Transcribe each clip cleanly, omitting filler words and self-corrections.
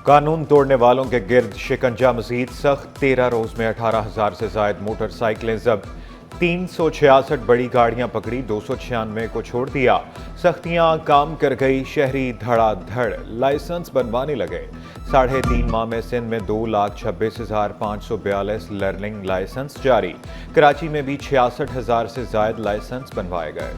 कानून तोड़ने वालों के गिर्द शिकंजा मजीद सख्त। 13 रोज में 18,000 से जायद मोटरसाइकिलें जब्त। 366 बड़ी गाड़ियां पकड़ी, 296 को छोड़ दिया। सख्तियां काम कर गई, शहरी धड़ाधड़ लाइसेंस बनवाने लगे। 3.5 माह में सिंध में 2,26,542 लर्निंग लाइसेंस जारी। कराची में भी 66,000 से जायद लाइसेंस बनवाए गए।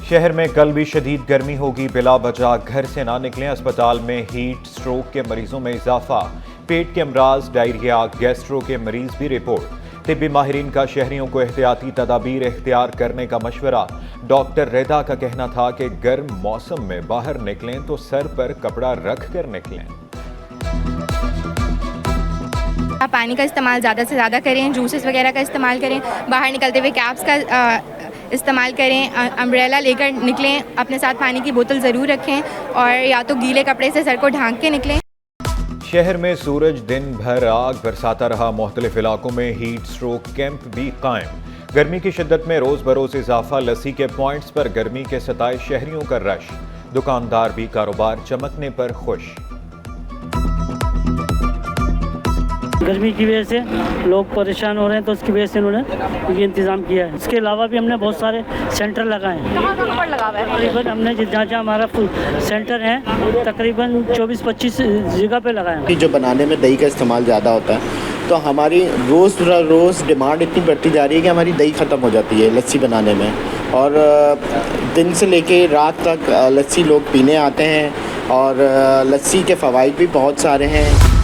शहर में कल भी शदीद गर्मी होगी, बिला वजह घर से ना निकलें। अस्पताल में हीट स्ट्रोक के मरीजों में इजाफा। पेट के अमराज, डायरिया, गैस्ट्रो के मरीज भी रिपोर्ट। तिब्बी माहिरीन का शहरियों को एहतियाती तदाबीर इख्तियार करने का मशवरा। डॉक्टर रेदा का कहना था कि गर्म मौसम में बाहर निकलें तो सर पर कपड़ा रख कर निकलें। आप पानी का इस्तेमाल ज़्यादा से ज़्यादा करें, जूसेस वगैरह का इस्तेमाल करें, बाहर निकलते हुए कैप्स का इस्तेमाल करें, अम्ब्रेला लेकर निकलें, अपने साथ पानी की बोतल ज़रूर रखें और या तो गीले कपड़े से सर को ढांक के निकलें। शहर में सूरज दिन भर आग बरसाता रहा। मुख्तलिफ इलाकों में हीट स्ट्रोक कैंप भी कायम। गर्मी की शिद्दत में रोज बरोज इजाफा। लस्सी के पॉइंट्स पर गर्मी के सताए शहरियों का रश। दुकानदार भी कारोबार चमकने पर खुश। गर्मी की वजह से लोग परेशान हो रहे हैं, तो उसकी वजह से इन्होंने ये इंतज़ाम किया है। इसके अलावा भी हमने बहुत सारे सेंटर लगाए हैं। कहाँ लगा हुआ है? तकरीबन हमने जहाँ जहाँ हमारा सेंटर है तकरीबन 24-25 जगह पे लगाए हैं। जो बनाने में दही का इस्तेमाल ज़्यादा होता है, तो हमारी रोज़ डिमांड इतनी बढ़ती जा रही है कि हमारी दही ख़त्म हो जाती है लस्सी बनाने में। और दिन से लेके रात तक लस्सी लोग पीने आते हैं और लस्सी के फ़वाइद भी बहुत सारे हैं।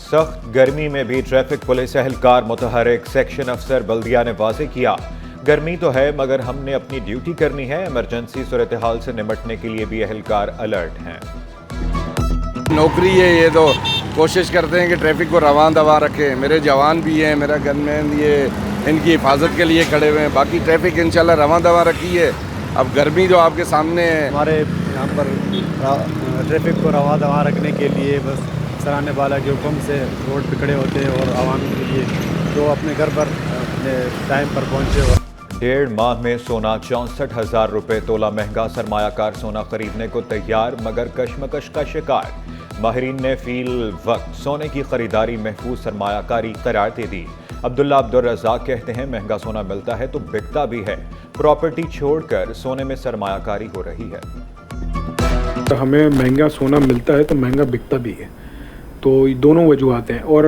सख्त गर्मी में भी ट्रैफिक पुलिस एहलकार मुतहरिक। सेक्शन अफसर बल्दिया ने वाज़े किया, गर्मी तो है मगर हमने अपनी ड्यूटी करनी है। इमरजेंसी सूरत हाल से निपटने के लिए भी एहलकार अलर्ट हैं। नौकरी है ये, तो कोशिश करते हैं कि ट्रैफिक को रवां दवा रखें। मेरे जवान भी हैं, मेरा गनमैन ये इनकी हिफाजत के लिए खड़े हुए हैं। बाकी ट्रैफिक इंशाल्लाह रवां दवा रखी है। अब गर्मी जो आपके सामने है, हमारे यहाँ पर ट्रैफिक को रवां दवा रखने के लिए बस सराहने वाला के हुक्म से रोड पे खड़े होते हैं और आवाम के लिए जो अपने घर पर अपने टाइम पर पहुँचे। 1.5 माह में सोना 64,000 रुपये तोला महंगा। सरमायाकार सोना खरीदने को तैयार मगर कशमकश का शिकार। माहिरीन ने फील वक्त सोने की खरीदारी महफूज सरमायाकारी करार दे दी। अब्दुल्ला अब्दुल रज़ाक कहते हैं महंगा सोना मिलता है तो बिकता भी है। प्रॉपर्टी छोड़कर सोने में सरमायाकारी हो रही है। हमें महंगा सोना मिलता है तो महंगा बिकता भी है, तो दोनों वजूहत हैं। और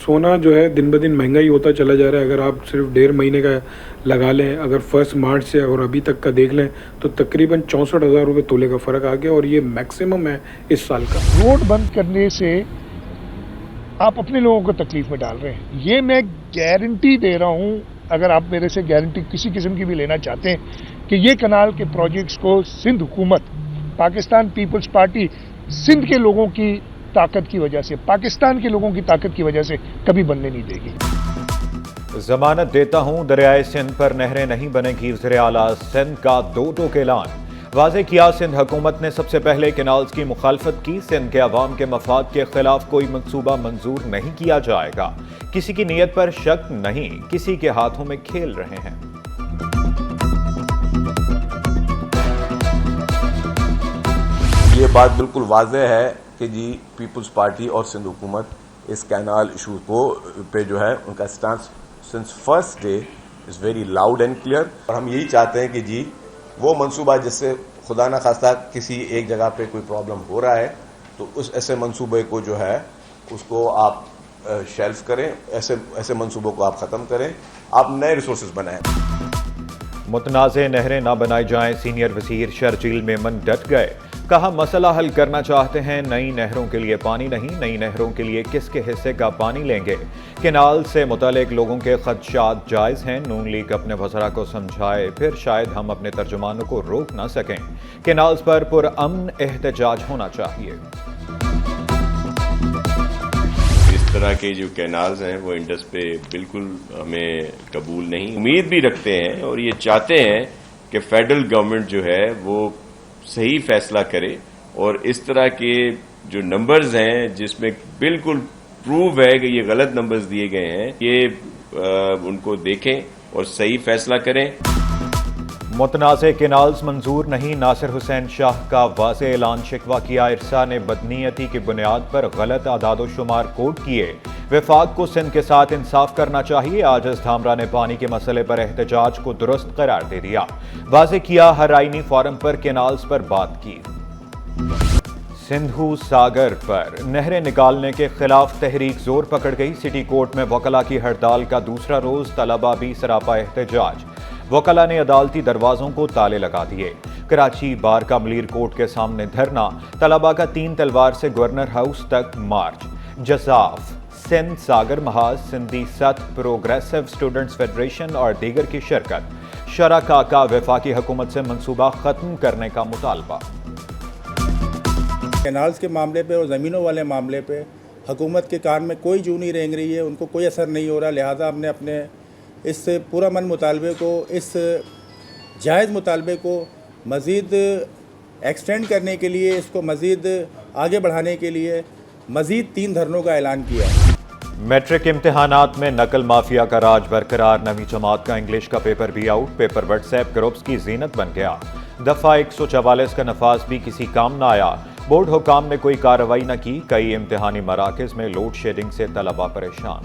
सोना जो है दिन ब दिन महंगा ही होता चला जा रहा है। अगर आप सिर्फ 1.5 महीने का लगा लें, अगर 1 मार्च से और अभी तक का देख लें तो तकरीबन 64,000 रुपये तोले का फ़र्क आ गया और ये मैक्सिमम है इस साल का। रोड बंद करने से आप अपने लोगों को तकलीफ में डाल रहे हैं। ये मैं गारंटी दे रहा हूँ, अगर आप मेरे से गारंटी किसी किस्म की भी लेना चाहते हैं कि ये कनाल के प्रोजेक्ट्स को सिंध हुकूमत, पाकिस्तान पीपल्स पार्टी सिंध के लोगों की ताकत की वजह से, पाकिस्तान के लोगों की ताकत की वजह से कभी बनने नहीं देगी। जमानत देता हूं, दरियाए सिंध पर नहरें नहीं बनेगी। वज़ीर आला सिंध का 2 टोक ऐलान। वाज़े किया, सिंध हुकूमत ने सबसे पहले कैनाल्स की मुखालफत की। सिंध के अवाम के मफाद के खिलाफ कोई मंसूबा मंजूर नहीं किया जाएगा। किसी की नीयत पर शक नहीं, किसी के हाथों में खेल रहे हैं। ये बात बिल्कुल वाज़ेह है कि जी पीपल्स पार्टी और सिंध हुकूमत इस कैनाल इशू को पे जो है उनका stance since first day is very loud and clear. और हम यही चाहते हैं कि जी वो मंसूबा जिससे खुदा न खास्ता किसी एक जगह पे कोई प्रॉब्लम हो रहा है तो उस ऐसे मंसूबे को जो है उसको आप शेल्फ करें, ऐसे मंसूबों को आप ख़त्म करें, आप नए रिसोर्सेज बनाएं। मुतनाज़े नहरें ना बनाई जाएं। सीनियर वज़ीर शर्जील मेमन डट गए, कहा मसला हल करना चाहते हैं, नई नहरों के लिए पानी नहीं, नई नहरों के लिए किसके हिस्से का पानी लेंगे। केनाल से मुतालिक लोगों के खदशात जायज़ हैं। नून लीग अपने वज़रा को समझाए, फिर शायद हम अपने तर्जुमानों को रोक ना सकें। केनाल्स पर पुरअमन एहतजाज होना चाहिए। इस तरह के जो कैनाल्स हैं वो इंडस पे बिल्कुल हमें कबूल नहीं। उम्मीद भी रखते हैं और ये चाहते हैं कि फेडरल गवर्नमेंट जो है वो सही फैसला करे और इस तरह के जो नंबर्स हैं जिसमें बिल्कुल प्रूव है कि ये गलत नंबर्स दिए गए हैं, ये उनको देखें और सही फैसला करें। متنازع کینالز منظور نہیں، ناصر حسین شاہ کا واضح اعلان، شکوہ کیا ارسا نے بدنیتی کی بنیاد پر غلط اعداد و شمار کوٹ کیے، وفاق کو سندھ کے ساتھ انصاف کرنا چاہیے، عاجز دھامرا نے پانی کے مسئلے پر احتجاج کو درست قرار دے دیا، واضح کیا ہر آئینی فورم پر کینالز پر بات کی۔ سندھو ساگر پر نہریں نکالنے کے خلاف تحریک زور پکڑ گئی، سٹی کورٹ میں وکلاء کی ہڑتال کا دوسرا روز، طلباء بھی سراپا احتجاج، وکلاء نے عدالتی دروازوں کو تالے لگا دیے، کراچی بار کا ملیر کورٹ کے سامنے دھرنا، طلباء کا 3 تلوار سے گورنر ہاؤس تک مارچ، جزاف سندھ ساگر محاذ، سندھی ست پروگریسو اسٹوڈنٹس فیڈریشن اور دیگر کی شرکت، شرکاء کا وفاقی حکومت سے منصوبہ ختم کرنے کا مطالبہ۔ کینالز کے معاملے پہ اور زمینوں والے معاملے پہ حکومت کے کان میں کوئی جو نہیں رینگ رہی ہے، ان کو کوئی اثر نہیں ہو رہا، لہٰذا ہم نے اپنے اس پورا من مطالبے کو، اس جائز مطالبے کو مزید ایکسٹینڈ کرنے کے لیے، اس کو مزید آگے بڑھانے کے لیے مزید 3 دھرنوں کا اعلان کیا ہے۔ میٹرک امتحانات میں نقل مافیا کا راج برقرار، 9ویں جماعت کا انگلش کا پیپر بھی out, paper what's app groups کی زینت بن گیا، دفعہ 144 کا نفاذ بھی کسی کام نہ آیا، بورڈ حکام نے کوئی کارروائی نہ کی، کئی امتحانی مراکز میں لوڈ شیڈنگ سے طلباء پریشان۔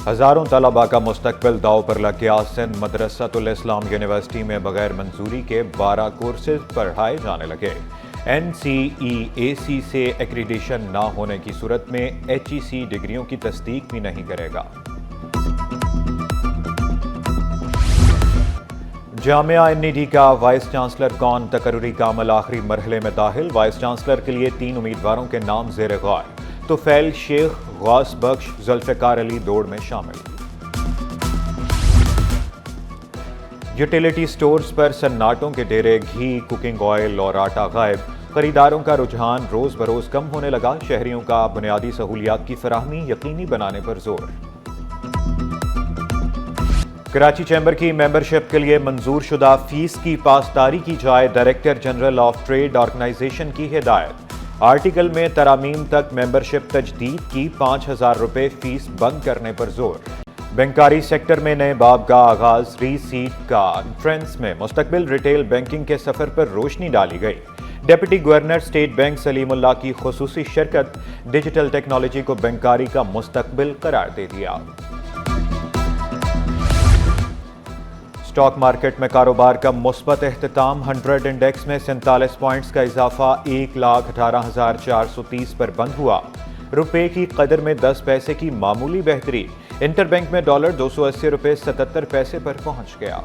ہزاروں طلباء کا مستقبل داؤ پر لگ گیا، سندھ مدرسۃ الاسلام یونیورسٹی میں بغیر منظوری کے 12 کورسز پڑھائے جانے لگے، NCEAC سے ایکریڈیشن نہ ہونے کی صورت میں HEC ڈگریوں کی تصدیق بھی نہیں کرے گا۔ جامعہ NED کا وائس چانسلر کون، تقرری کا عمل آخری مرحلے میں داخل، وائس چانسلر کے لیے 3 امیدواروں کے نام زیر غور، طفیل شیخ، غوث بخش، ذوالفقار علی دوڑ میں شامل۔ یوٹیلیٹی سٹورز پر سناٹوں کے ڈیرے، گھی، کوکنگ آئل اور آٹا غائب، خریداروں کا رجحان روز بروز کم ہونے لگا، شہریوں کا بنیادی سہولیات کی فراہمی یقینی بنانے پر زور۔ کراچی چیمبر کی ممبرشپ کے لیے منظور شدہ فیس کی پاسداری کی جائے، director general of trade organisation کی ہدایت، آرٹیکل میں ترامیم تک ممبرشپ تجدید کی، 5,000 روپے فیس بند کرنے پر زور۔ بینکاری سیکٹر میں نئے باب کا آغاز، ری سیٹ کانفرنس میں مستقبل ریٹیل بینکنگ کے سفر پر روشنی ڈالی گئی، ڈپٹی گورنر اسٹیٹ بینک سلیم اللہ کی خصوصی شرکت، ڈیجیٹل ٹیکنالوجی کو بینکاری کا مستقبل قرار دے دیا۔ اسٹاک مارکیٹ میں کاروبار کا مثبت اختتام، 100 انڈیکس میں 47 پوائنٹس کا اضافہ، 1,18,430 پر بند ہوا، روپے کی قدر میں 10 پیسے کی معمولی بہتری، انٹر بینک میں ڈالر 280 روپے 77 پیسے پر پہنچ گیا۔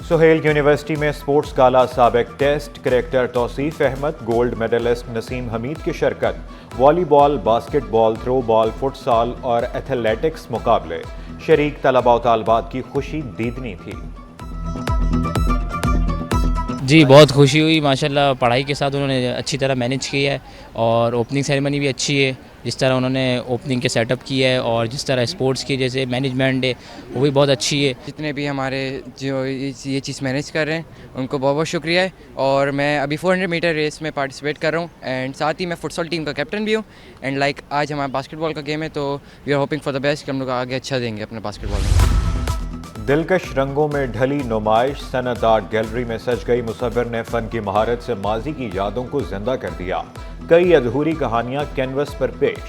سہیل یونیورسٹی میں سپورٹس گالا، سابق ٹیسٹ کریکٹر توصیف احمد، گولڈ میڈلسٹ نسیم حمید کی شرکت، والی بال، باسکٹ بال، تھرو بال، فٹ سال اور ایتھلیٹکس مقابلے، شریک طلباء و طالبات کی خوشی دیدنی تھی۔ جی بہت خوشی ہوئی، ماشاءاللہ پڑھائی کے ساتھ انہوں نے اچھی طرح مینیج کیا ہے، اور اوپننگ سیریمنی بھی اچھی ہے، جس طرح انہوں نے اوپننگ کے سیٹ اپ کیا ہے، اور جس طرح اسپورٹس کی جیسے مینجمنٹ ہے وہ بھی بہت اچھی ہے۔ جتنے بھی ہمارے جو یہ چیز مینیج کر رہے ہیں ان کو بہت بہت شکریہ ہے، اور میں ابھی 400 میٹر ریس میں پارٹیسپیٹ کر رہا ہوں، اینڈ ساتھ ہی میں فٹ سال ٹیم کا کیپٹن بھی ہوں، اینڈ لائک آج ہمارا باسکٹ بال کا گیم ہے، تو we are hoping for the best کہ ہم لوگ آگے اچھا دیں گے اپنے باسکٹ بال میں۔ دلکش رنگوں میں ڈھلی نمائش، صنعت آرٹ گیلری میں سج گئی، مصور نے فن کی مہارت سے ماضی کی یادوں کو زندہ کر دیا، کئی ادھوری کہانیاں کینوس پر پیش۔